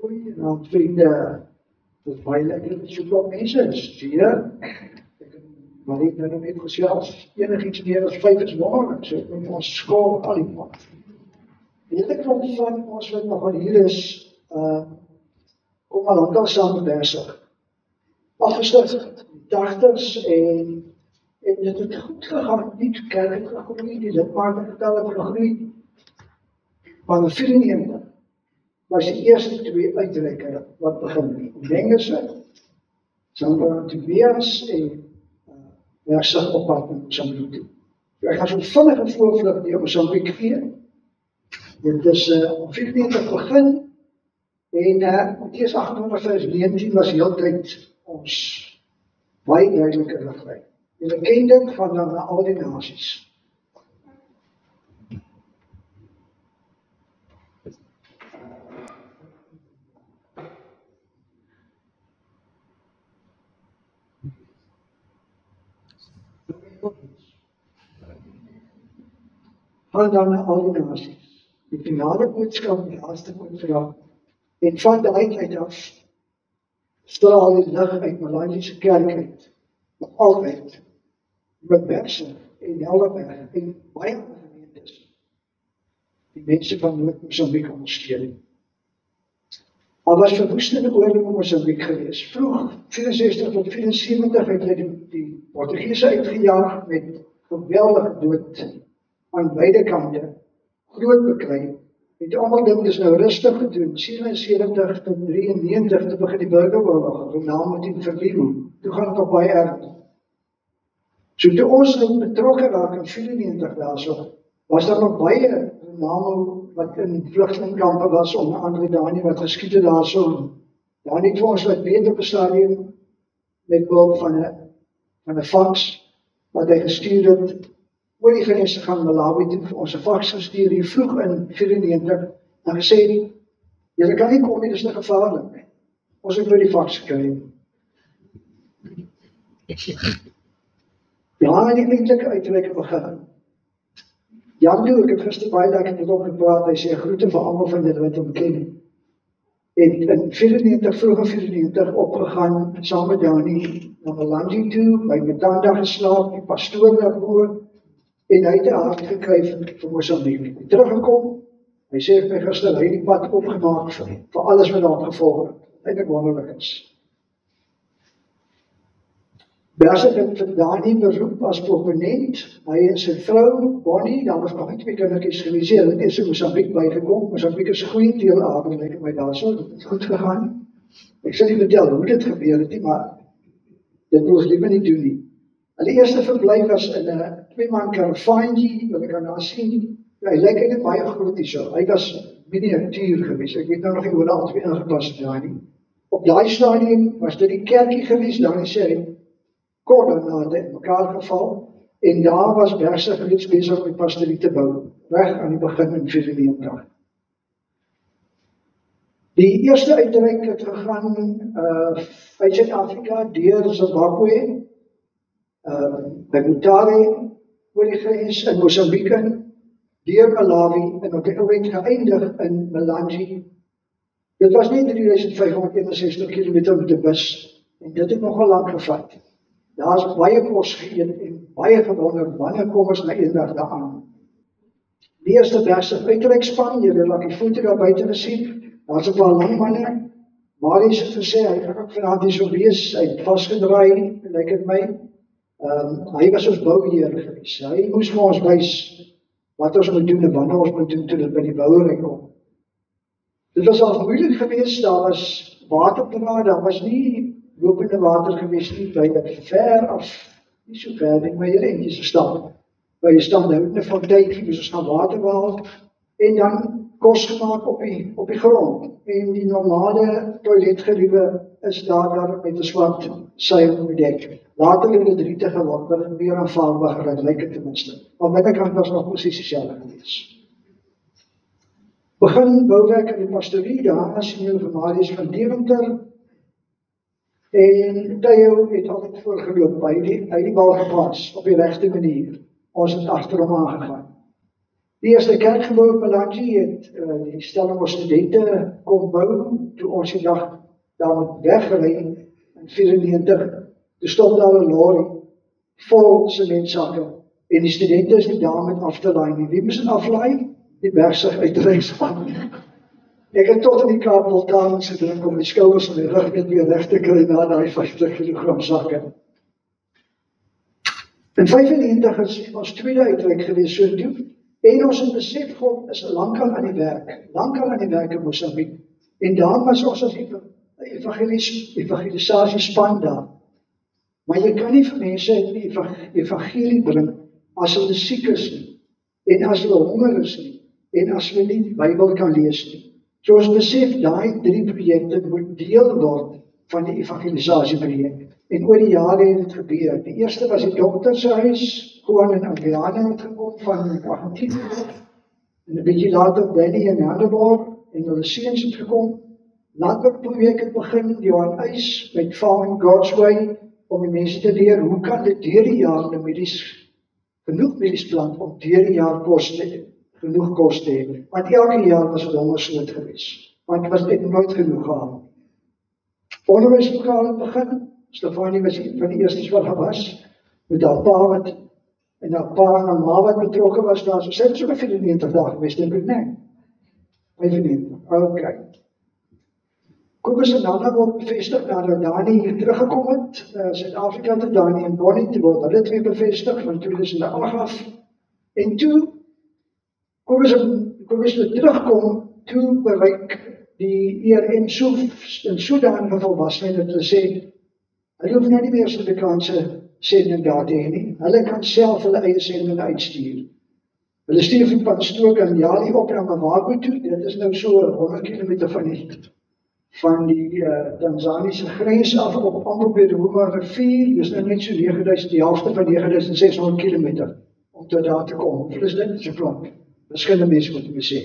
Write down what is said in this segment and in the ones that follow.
Goeienaand vriende, dit is baie lekker dat so baie mense is hier. Maar ek nou net gesels, enigiets meer as 5 is wonderlik, so met ons skool al die pad. Die hele klomp van ons wat nog hier is, kom al lankal saam bezig. Afgesluit, 80's en dit het goed gegaan, nie kerk gegaan nie, die lidmaat vertel het gegroei. Maar in 94 was die eerste 2 uitreike wat begin. Dengerse, Sandra Tobias en Wegsig op pad met Mozambique. Ek gaan so vinnig 'n voorvlug die Mozambique gee. Dit is om 94 begin en die eerste 19 was heeltyd ons baie duidelike riglyn. Julle ken dit van na al die nasies. Gaan dan na al die nasies. Die finale boodskap, die laaste boodskap. En van die uit af straal die lig uit Malanje se kerk uit. Maar altyd met Berse en Helderberg en baie ander gemeentes. Die mense van Noord-Mozambique ondersteun. Al was verwoestende oorlog in Mozambique geweest. Vroeg 64 tot 74 het hulle die Portugese uitgejaag met geweldige dood aan beide kante, groot beklei. Het almal dink dis nou rustig gedoen, 77 tot 93 te begin die burgeroorlog, die naam met die verlieuw, toe gaan het op baie erg. So toe ons betrokke raak in 94 daarso, was daar nog baie name wat in vluchtelingkampe was, onder andere Dani wat geskiet het daarso. Dani het vir ons wat weet op 'n stadium met behulp van 'n fax wat hy gestuur het oor die grense gaan Malawi toe vir ons 'n fax gestuur hier vroeg in 94 en gesê, julle kan nie kom nie, dis te gevaarlik nie. Ons het oor die fax gekry. Ja, en die eindelike uitreike begin. Jan Doe, ek het gister baie lekker met hom gepraat, hy sê groete vir almal van julle wat hom ken. Het in 94, vroeg 94 opgegaan, saam met Dani, na Malanje toe, by Metanda geslaap, die pastoor daarboor, en hy het 'n hart gekry vir Mozambique. Hy teruggekom, hy sê vir my gister, hy het die pad opgemaak vir alles wat daar gevolg het. Eintlik wonderlik is. Berse het vir Dani beroep as proponent, hy en sy vrou, Bonnie, daar was nog 2 kindertjies gewees, hulle het in Mozambique bygekom, Mozambique is 'n goeie teelader, lyk my daarso, dit het goed gegaan. Ek sal nie vertel hoe dit gebeur het nie, maar dit wil ons liever nie doen nie. Hulle eerste verblyf was in 'n 2-man karavaantjie, wat ek kan daar sien, hy lyk eintlik baie groot hierso, hy was miniatuur gewees, ek weet nou nog nie hoe al 2 ingeplas het daar nie. Op daai stadium was dit die kerkie gewees, dan sê hy, kort daarna het in mekaar geval, en daar was Berse reeds besig met pastorie te bou, reg aan die begin in 94. Die eerste uitreik het gegaan uit Suid-Afrika, deur Zimbabwe, by Mutare, oor die grens in Mozambique, deur Malawi, en op die oomblik geëindig in Malanje. Dit was nie 3561 km met die bus, en dit het nogal lank gevat. Daar is baie kos geëet en baie gewonder, wanneer kom ons na eendag daaraan. Die eerste Berse uitreikspan, julle laat die foto daar buite gesien, daar is 'n paar lang manne, maar hy het gesê, hy kan ook vanaand nie so wees, hy het vasgedraai, lyk dit my. Hy was ons bouheer gewees, hy moes vir ons wys wat ons moet doen en wanneer ons moet doen toe dit by die bouery kom. Dit was al moeilik geweest, daar was waterdraad, daar was nie lopende water geweest nie, by ver af, nie so ver nie, maar hier eentjies gestaan. By die standhoudende fonteintjie, moes ons gaan water behaal, en dan kos gemaak op die grond. En die normale toiletgeriewe is daar met 'n swart seil bedek. Later het dit riete geword, wat het meer aanvaarbaar geraak, lyk het tenminste. Maar binnekant was nog presies dieselfde geweest. Begin bouwerk in die pastorie, daar is Senior Marius van Deventer, en Theo het altyd voorgeloop, hy het die bal gepas, op die regte manier. Ons het agter hom aangegaan. Die eerste kerkgebou in Melange het die stelling ons studente kom bou, toe ons die dag daar weggery in 94, toe stop daar 'n lorry vol sementsakke en die studente is nie daar met af te laai nie. Wie moes dit aflaai? Die Bergsig uitreispan. Ek het tot in die Kaap Vulkaans gedrink om die skouers en die rug net weer reg te kry na daai 50 kg sakke. In 95 is ons tweede uitreik gewees so toe, en ons het besef God is lankal aan die werk in Mosambik. En daar was ons as evangelisasiespan daar. Maar jy kan nie vir mense die evangelie bring as hulle siek is nie, en as hulle honger is nie, en as hulle nie die Bybel kan lees nie. So ons besef daai 3 projekte moet deel word van die evangelisasieprojek. En oor die jare het dit gebeur. Die eerste was die doktershuis, Juan en Adriana het gekom van Argentinië. En 'n bietjie later Danny en Hannibal en hulle seuns het gekom. Landbouprojek het begin, Johan Eys met Farming God's Way, om die mense te leer hoe kan dit deur die jaar genoeg medies plant om deur die jaar genoeg kos te hê. Want elke jaar was 'n hongersnood gewees. Want het was net nooit genoeg gehad. Onderwyslokale het begin. Stefanie was een van die eerstes wat daar was, met haar pa en haar pa en haar ma wat betrokke was daar. So sy het so 94 dae gewees, dink ek, nee. 95, okay. Kobus en Nana word bevestig nadat Dani hier teruggekom het, Suid-Afrika te Dani en Bonnie, toe word hulle twee bevestig van 2008 af. En toe, Kobus moet terugkom, toe bereik die ERN in Sudan van volwassenheid dat hulle sê, hulle hoef nou nie meer Suid-Afrikaanse sending daar te hê nie. Hulle kan self hulle eie sending uitstuur. Hulle stuur van Panstook en Jali op na Mavago toe. Dit is nou so 100 km van die Tanzaniese grens af op amper by die Homa rivier. Dis nou net so 9000, die helfte van 9600 km om tot daar te kom. Dit is net so klomp. Verskillende mense moet ek sê.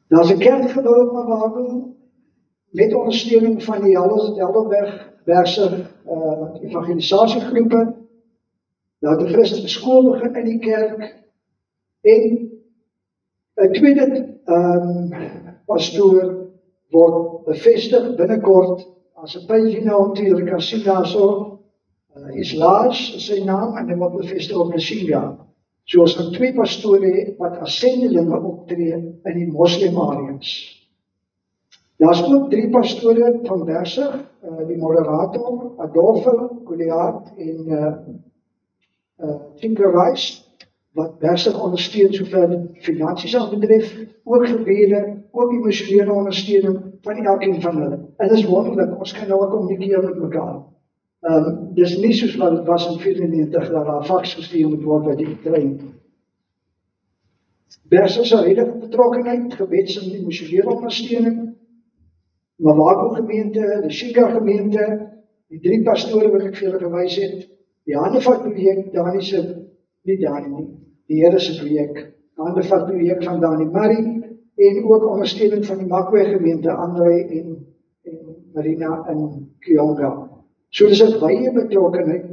Daar's 'n kerk gebou in Mavago met ondersteuning van die Helderbergse evangelisasiegroepe. Daar het 'n Christelike skool begin in die kerk en 'n tweede pastoor word bevestig binnekort as 'n pagina om te julle kan sien daarso. Islaas is sy naam en hy word bevestig op Meshinga. So ons het 2 pastore wat as sendelinge optree in die moslim areas. Daar's ook 3 pastore van Bergsig, die moderator, Adolfo, Goliath en Tinker Rice, wat Bergsig ondersteun sover finansies aanbetref, ook gebede, ook emosionele ondersteuning van elkeen van hulle. En dit is wonderlik, ons kan nou kommunikeer met mekaar. Dis nie soos wat het was in 94 dat daar faks gestuur moet word by die trein. Bergsig se huidige betrokkenheid, gebeds en emosionele ondersteuning, Mavago gemeente, die Shika gemeente, die 3 pastore wat ek vir julle gewys het, die Handevat projek, nie Dani nie, die Here se projek, Handevat projek van Dani Marie, en ook ondersteuning van die Makwe gemeente, Andre en Marina in Kionga. So dis 'n wye betrokkenheid,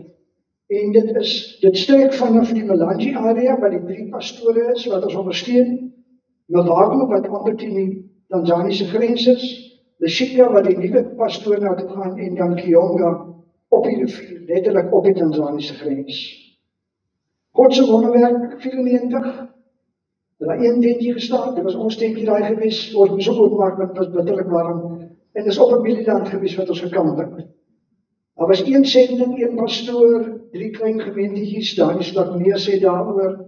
en dit strek vanaf die Melange area, waar die 3 pastore is, wat ons ondersteun, Mavago, wat onder die Tanzaniese grens is, die Shika wat die nuwe pastoor na toe gaan en dan Kionga op die rivier, letterlik op die Tanzaniese grens. God se wonderwerk 94, daar 1 tentjie gestaan, dit was ons tentjie daai gewees, ons moes ook oopmaak want dit was bitterlik warm, en dis op 'n Mieliland gewees wat ons gekamp het. Daar was 1 sending, 1 pastoor, 3 klein gemeentetjies, daar is wat meer sê daaroor.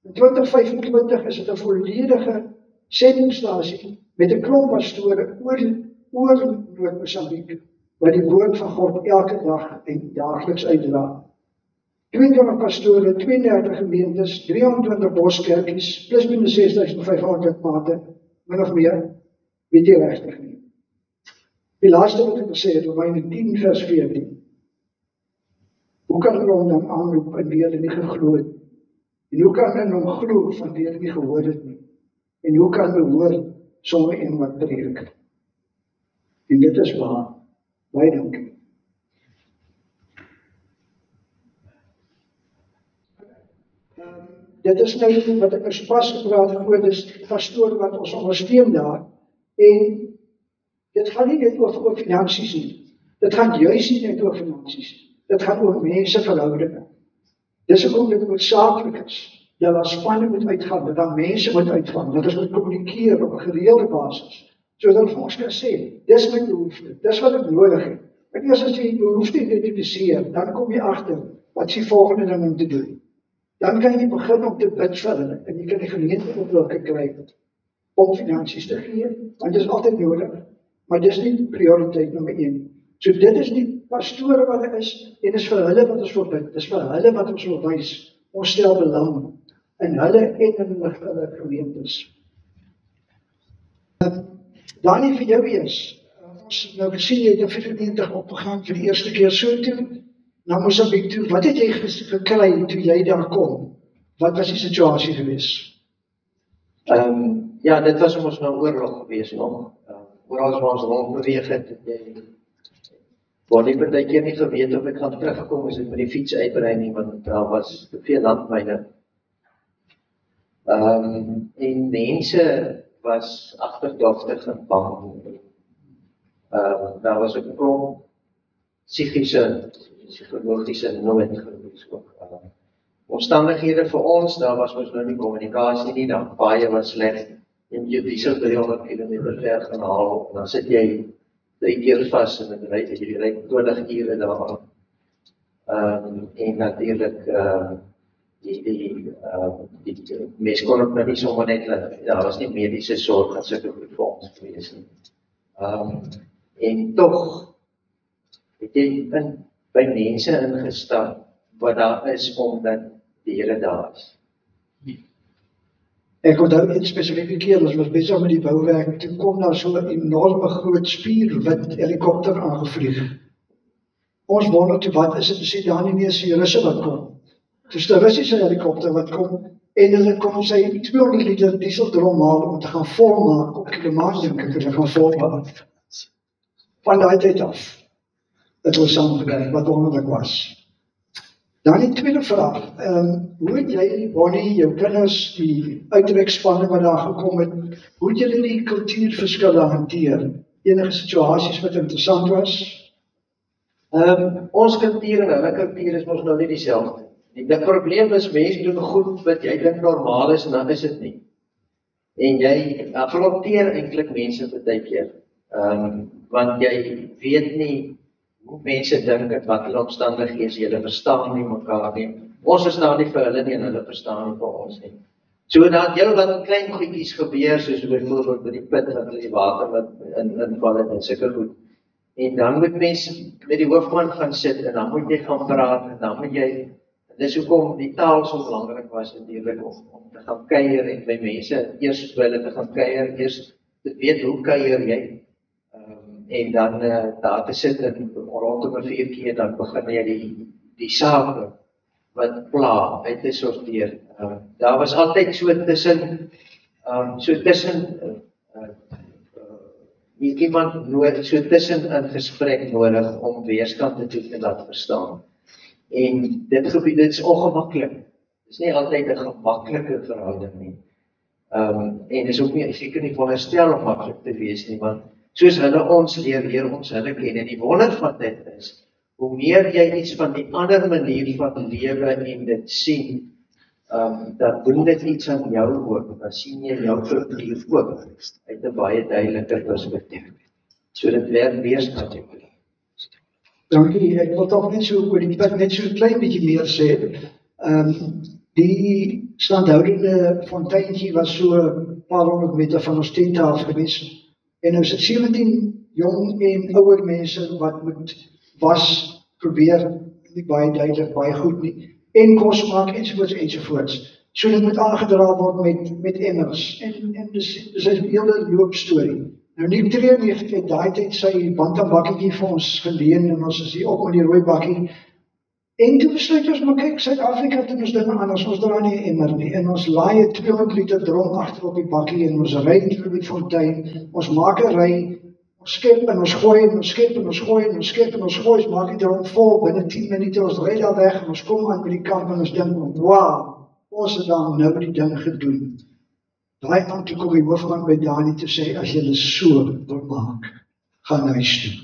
In 2025 is dit 'n volledige sendingstasie met 'n klomp pastore oor Noord-Mosambik, wat die woord van God elke dag en daagliks uitdra. 22 pastore, 32 gemeentes, 320 boskerkies, plus minus 6500 lidmate, min of meer, weet jy regtig nie. Die laaste wat ek gesê het, Romeine 10 vers 14. Hoe kan hulle hom dan aanroep en wie hulle nie geglo het? En hoe kan hulle hom glo van wie hulle nie gehoor het nie? En hoe kan hulle hoor sonder een wat predik? En dit is waar. Baie dankie. dit is nou wat ek so pas gepraat het oor, dis die pastoor wat ons ondersteun daar, en dit gaan nie net oor finansies nie, dit gaan juist nie net oor finansies, dit gaan oor menseverhoudinge. Dis hoekom dit noodsaaklik is, dat daar spanne moet uitgaan, dat daar mense moet uitgaan, dat ons moet kommunikeer op 'n gereelde basis, sodat ons kan sê, dis my behoefte, dis wat ek nodig het. En eers as jy die behoefte identifiseer, dan kom jy agter, wat is die volgende ding om te doen. Dan kan jy begin om te bid vir hulle, en jy kan die gemeentelike kry, om finansies te gee, want dit is altyd nodig, maar dit is nie prioriteit nommer 1. So dit is die pastore wat er is, en dit is vir hulle wat ons wil bid, dit is vir hulle wat ons wil wys, ons stel belang, in hulle en in hulle gemeentes. Danie, vir jou eers, ons het nou gesien, jy het in 94 opgegaan vir die eerste keer so toe, na Mosambik toe, wat het jy gekry toe jy daar kom? Wat was die situasie gewees? Ja, dit was ons nou oorlog gewees nog. Oral waar ons rondbeweeg het, word die partykeer nie geweet of ek gaan terugkom as ek met die fiets uitbrei nie, want daar was te veel landmyne. En mense was agterdogtig en bang. Daar was 'n klomp psigologiese nood gewees ook. Omstandighede vir ons, daar was ons nou nie kommunikasie nie, dan baie was sleg. Jy moet jou diesel 300 km ver gaan haal, en dan sit jy 3 keer vas en dan ry jy 20 ure daar. En natuurlik die mens kon ook nou nie sommer net, daar was nie mediese sorg en sulke goed vir ons gewees nie. En tog het jy by mense ingestap wat daar is omdat die Here daar is. Ek onthou een spesifieke keer, ons was besig met die bouwerk, toe kom daar so 'n enorme groot spierwit helikopter aangevlieg. Ons wonder toe, wat is dit, sê daar nie meer die Russe wat kom. Dus de Russische helikopter wat kom, en hulle kon sy 200 liter dieseldrom haal om te gaan volmaak op Kilimanjaro, dink ek, hulle gaan volmaak. Van daai tyd af, het ons saamgewerk, wat wonderlik was. Dan die tweede vraag, hoe het jy, Bonnie, jou kinders, die uitrekspanne wat daar gekom het, hoe het julle die kultuurverskille hanteer? Enige situasies wat interessant was? Ons kultuur en hulle kultuur is ons nou nie dieselfde. Die probleem is, mense doen goed wat jy dink normaal is, en dan is dit nie. En jy affronteer eintlik mense partykeer, want jy weet nie hoe mense dink en wat hulle omstandighede is, julle verstaan nie mekaar nie. Ons verstaan nie vir hulle nie, en hulle verstaan nie vir ons nie. So dan heel wat klein goedjies gebeur, soos byvoorbeeld by die put, wat die water wat inval het en sulke goed. En dan moet mense met die hoofman gaan sit, en dan moet jy gaan praat, en dan moet jy, dis hoekom die taal so belangrik was natuurlijk, om te gaan kuier, en by mense, eers wil hulle te gaan kuier, eers te weet hoe kuier jy, en dan daar te sit, en rondom 'n vuurtjie, dan begin jy die sake, wat pla, uit te sorteer. Daar was altyd so tussen, iemand nodig, so tussen in gesprek nodig, om weerskante toe te laat verstaan. En dit is ongemaklik. Dit is nie altyd 'n gemaklike verhouding nie. En is ook nie, seker nie veronderstel om maklik te wees nie, want soos hulle ons leer ons hulle ken. En die wonder van dit is, hoe meer jy iets van die ander manier van lewe en dit sien, dan doen dit iets aan jou ook. Dan sien jy jou kultuur ook uit 'n baie duideliker perspektief. So dit werk weerstand. Dankie, ek wil toch net so oor die put net so 'n klein bietjie meer sê. Die standhoudende fonteintjie was so 'n paar honderd meter van ons tent af gewees. En nou is dit 17 jong en ouer mense wat moet was, probeer, nie baie duidelik, baie goed nie, en kos maak, ensovoorts. So dit moet aangedra word met emmers, en dis 'n hele loopstorie. Nou Nick Trein het daai tyd sy bantambakketjie vir ons geleen, en ons is hier op met die rooi bakkie, en toe besluit ons, maar kyk, Suid-Afrika doen ons dinge anders, ons dra nie 'n emmer nie, en ons laai 'n 200 liter drom agter op die bakkie, en ons ry deur die fontein, ons maak 'n ry, ons skep en ons gooi, en ons skep en ons gooi, en ons skep en ons gooi, ons maak die drom vol, binne 10 minute, ons ry daar weg, en ons kom aan by die kamp, en ons dink, wow, ons het dan nou die ding gedoen. Daai aand toe kom die hoofman by Dani te sê, as jy dit so wil maak, gaan huis toe.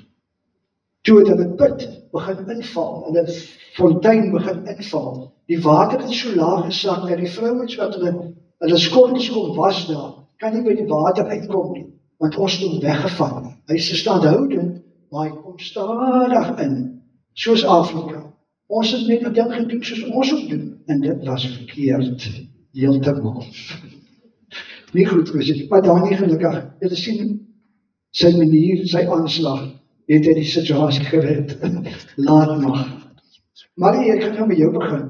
Toe het hulle put begin inval, hulle fontein begin inval, die water het so laag gesak, en die vrouens wat hulle skotels kom was daar, kan nie by die water uitkom nie, want ons het hom weggevat. Hy is standhoudend, maar hy kom stadig in, soos Afrika. Ons het net die ding gedoen soos ons ook doen, en dit was verkeerd, heeltemal. Nie goed gewees, maar daar nie gelukkig, julle sien, sy manier, sy aanslag, het hy die situasie gered, laat mag. Marie, ek gaan nou met jou begin.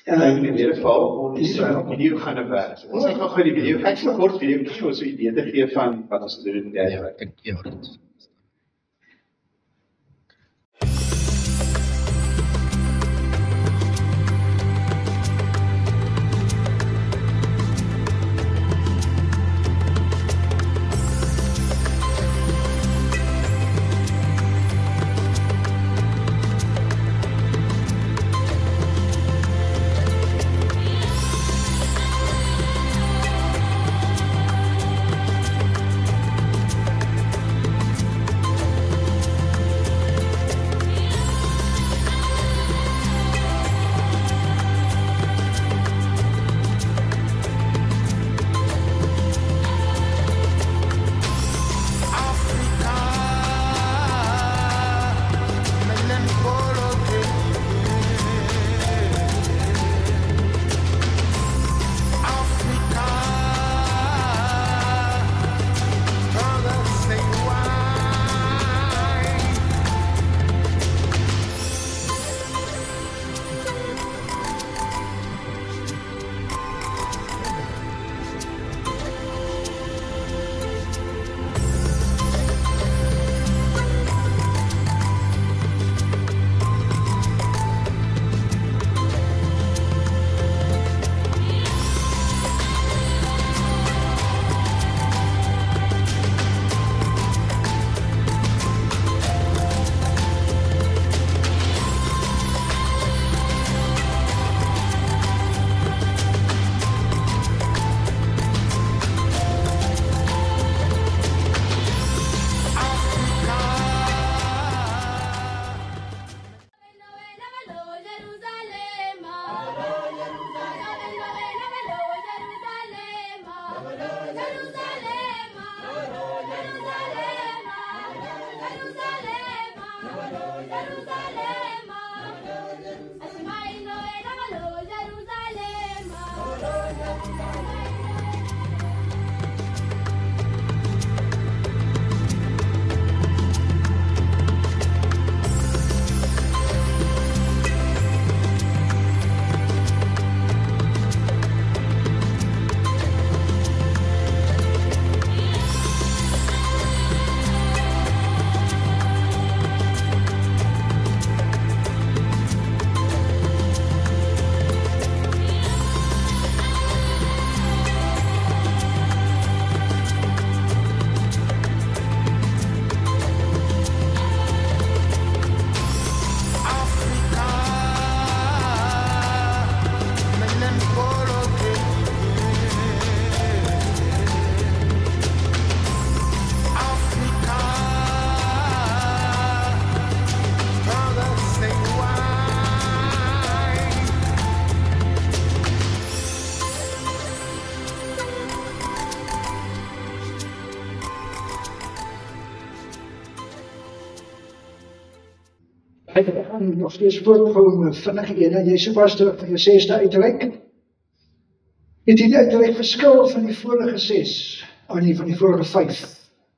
In ieder geval, ons video gaan nou werk. Ons gaan gou die video, kyk so kort video, om so 'n idee te gee van wat ons doen in die derde week. Ja. Ek gaan nog steeds voortgou met vinnige ene, jy so pas terug van jou 6de uitreik. Het die uitreik verskil van die vorige 6, aan die van die vorige 5?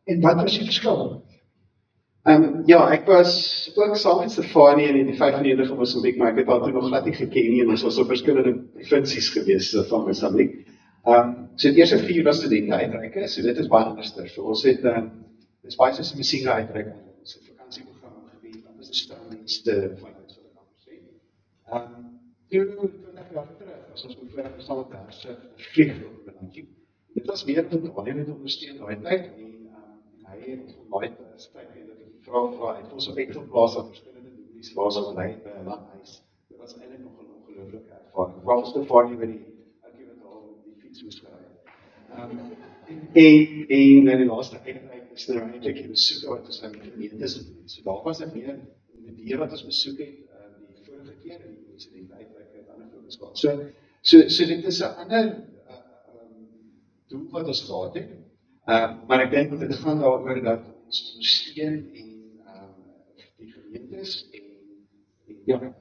En wat was die verskil? Ja, ek was ook saam met Stefanie in die 95 in Mosambik, maar ek het altijd nog glad nie geken nie, en ons was op verskillende provinsies gewees van Mosambik. So die eerste 4 was studente uitreike, so dit is baie anderster. So ons het, dit is baie soos die Messina uitreike, ons het vakantieprogramme gewees, dat is die steldienste vanuit, so kan ons sê. Toe 20 jaar terug, was ons voorwerp saam met Herse vlieg op Belankie. Dit was meer tot wanneer het ondersteun daai tyd, en hy het baie tyd vra het ons op Ekkelplaas aan verskillende doelies waar ons hy by 'n landhuis. Dit was eintlik nog 'n ongelooflike ervaring. was te vaar nie by die fiets moes gery. En in die laaste eindelijk is er eindelijk die besoek wat ons aan die gemeentes het. So daar was meer die wat ons besoek het, die vorige keer en die mense die uitwerk het ander fokus gehad. So dit is 'n ander doel wat ons gehad het. Maar ek dink dit gaan daaroor dat ons ondersteun en die gemeentes en ja.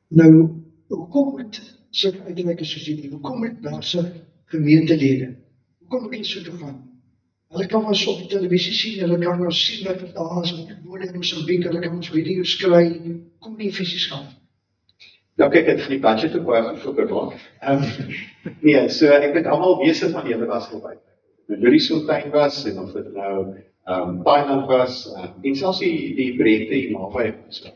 Nou, hoekom het sulke uitreike soos hierdie, hoekom het daarse gemeentelede, hoekom moet hulle so toe gaan? Hulle kan ons op die televisie sien, hulle kan ons sien dat het daar is in Mosambik, hulle kan ons video's kry, kom nie fisies gaan. Nou kyk, het van die budget ook baie goedkoper word. Nee, so ek dink almal besig van julle was voorbij. Bloediefontein was, en of dit nou Thailand was, en selfs die projekte hier naby. So,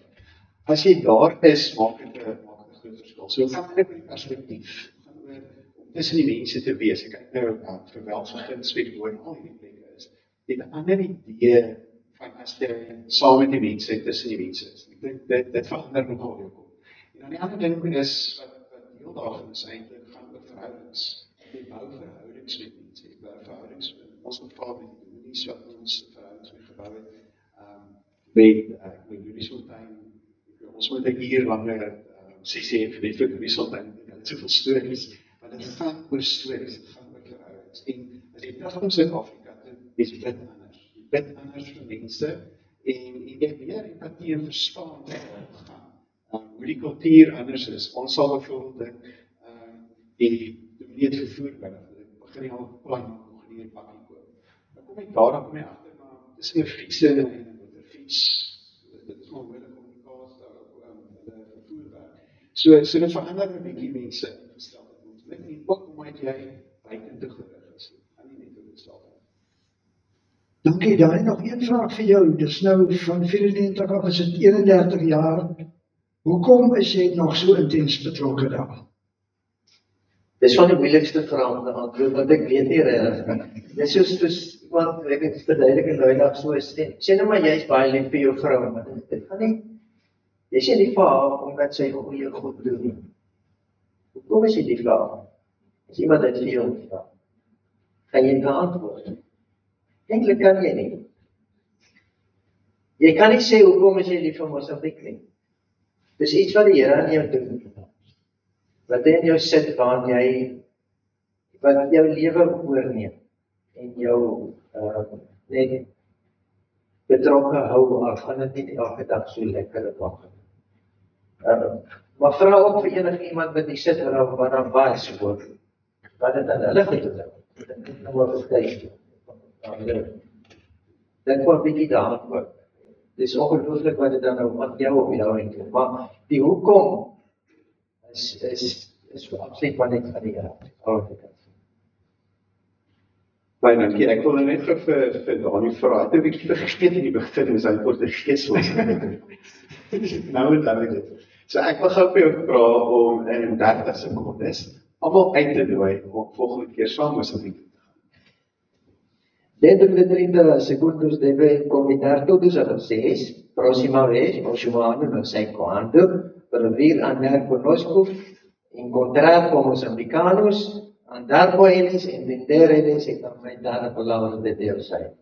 as jy daar is, maak het 'n groot verskil. So gaan dit met perspektief. Om tussen die mense te wees. Ek kyk nou vir Welsinsgewend Sweetwoord en al die plekke is. Dit 'n ander idee van as jy saam met die mense tussen die mense is. Ek dink dit verander nogal jou kop. En dan die ander ding is wat heel daarvan is eintlik gaan oor verhoudings. Jy bou verhoudings met mense. Jy bou verhoudings met ons geval met die dominees wat ons verhoudings mee gebou het. Met Bloediefontein. Ons moet 'n uur langer sessie vir die Bloediefontein. Dit is soveel stories. Maar dit gaan oor stories, dit gaan oor verhoudings. En as jy terugkom in Suid-Afrika, dis bid anders. Jy bid anders vir mense en jy meer empatie en verstaan hoe die kultuur anders is. Ons sal bijvoorbeeld die domineerd vervoer begin jy al plan nog nie 'n pakkie koop. Dan kom jy daar kom jy agter, maar dis 'n fietsie en 'n motorfiets. Dit is onmiddellik om die kaas hulle vervoer werk. So dit verander 'n bietjie mense instel. Met die ook omdat jy buiten te gerig is. Kan nie net instel. Dankie, daar is nog een vraag vir jou. Dis nou van 94 af, is dit 31 jaar. Hoekom is jy nog so intens betrokke daar? Dis van die moeilikste vrae om te antwoord, want ek weet nie regtig. Dis soos iemand, ek het verduidelik en luidag so is, sê nou maar jy is baie lief vir jou vrou, maar dit gaan nie, jy sê nie vir haar, omdat sy goeie goed doen nie. Hoekom is jy lief vir haar? As iemand dit vir jou vraag, gaan jy beantwoord? Eintlik kan jy nie. Jy kan nie sê, hoekom is jy lief vir Mosambik nie? Dis iets wat die Here aan jou doen. Wat in jou sit, wat jou lewe oorneem. En jou net betrokke hou, af gaan dit nie elke dag so lekker wag. Maar vra ook vir enige iemand wat die sit wat dan baie spoor. Wat dit aan hulle gedoen het. Dit is nou wat verskyf. Dit word bietjie daaroor. Dis ongelooflik wat dit dan nou aan jou op jou eintlik. Maar die hoekom is absoluut wat net van die Here. Baie dankie. Ek wil net vir Dani vra. Ek het 'n bietjie vergeet in die begin, is hy Portugees was. Nou het dit. So ek wil gou vir jou vra om in 30 sekondes almal uit te nooi om volgende keer saam met ons te gaan. Dentro de 30 segundos debe comentar todos a vocês, próxima vez, próximo ano, no sé cuándo, para vir andar conosco, encontrar com moçambicanos, andar com eles, entender eles e também dar a palavra de Deus a eles.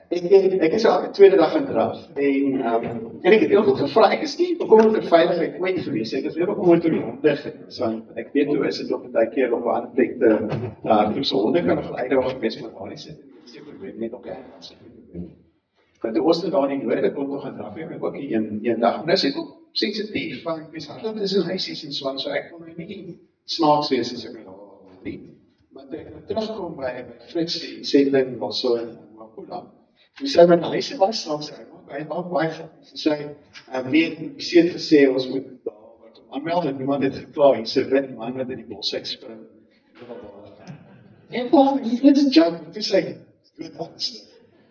Ek is elke tweede dag in draf en ek het heel goed gevra, ek is nie bekommerd oor veiligheid ooit gewees, ek is weer bekommerd oor die honde, want ek weet hoe is dit op 'n tyd keer op 'n ander plek daar so honde kan nog uitdaging gewees met daar nie sit, seker net op ergens. Want die ooste daar nie nodig, ek kon nog gaan draf, ek ook een dag, maar dis ook sensitief, want ek wees hardloop is in huisies en so ek kon nie snaaks wees as ek my daar nie. Maar toe ek terugkom by Fritz, die sending was so in Makula. Toe sy my huis was, hy maak baie sy meer beseerd gesê, ons moet daar aanmeld, en niemand het geklaar, hy sê wit man wat in die bos uitspring. En dit is jump, toe sê,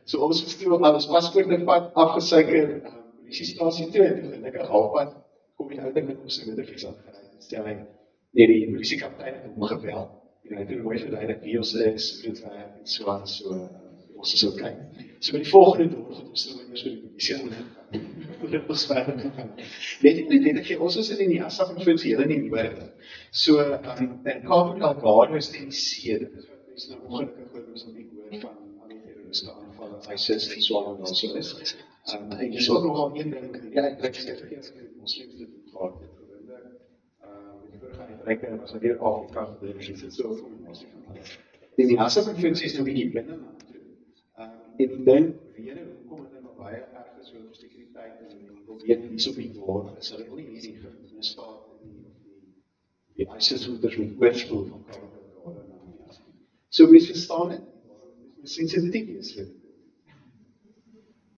so ons gestuur, ons paspoort pad afgesuiker, politiestasie toe, en ek halfpad, kom die ouder met ons motorfiets aangereid, stel hy, die politiekaptein het hom gebel, en hy het mooi verduidelik wie ons is, hoe dit werk, en so, ons is okay. So by die volgende dorp moes hulle eers vir die polisie aangaan. Dit was verder gegaan. Net ek ons is in die Niassa provinsie hele nie noord. So in Kaap Delgado is die see, dit is wat mense nou ongelukkig hoor Mosambiek hoor van al die terroriste aanvalle, ISIS en so aan en so is. Ek is ook nogal een ding, ja, ek vergeet moslims dit gehad het gewoonlik. Met die burgerryke was weer Afrika gedoen, so die Niassa provinsie is nou 'n bietjie binne. Ek dink weer hoekom het nou baie erg is oor sekuriteit en wil weet nie so baie waar is hulle nie hierdie misdaad en die ISIS-hoeders met oorspoel van Kaap Delgado na Niassa. So mense verstaan dit, mens sensitief is vir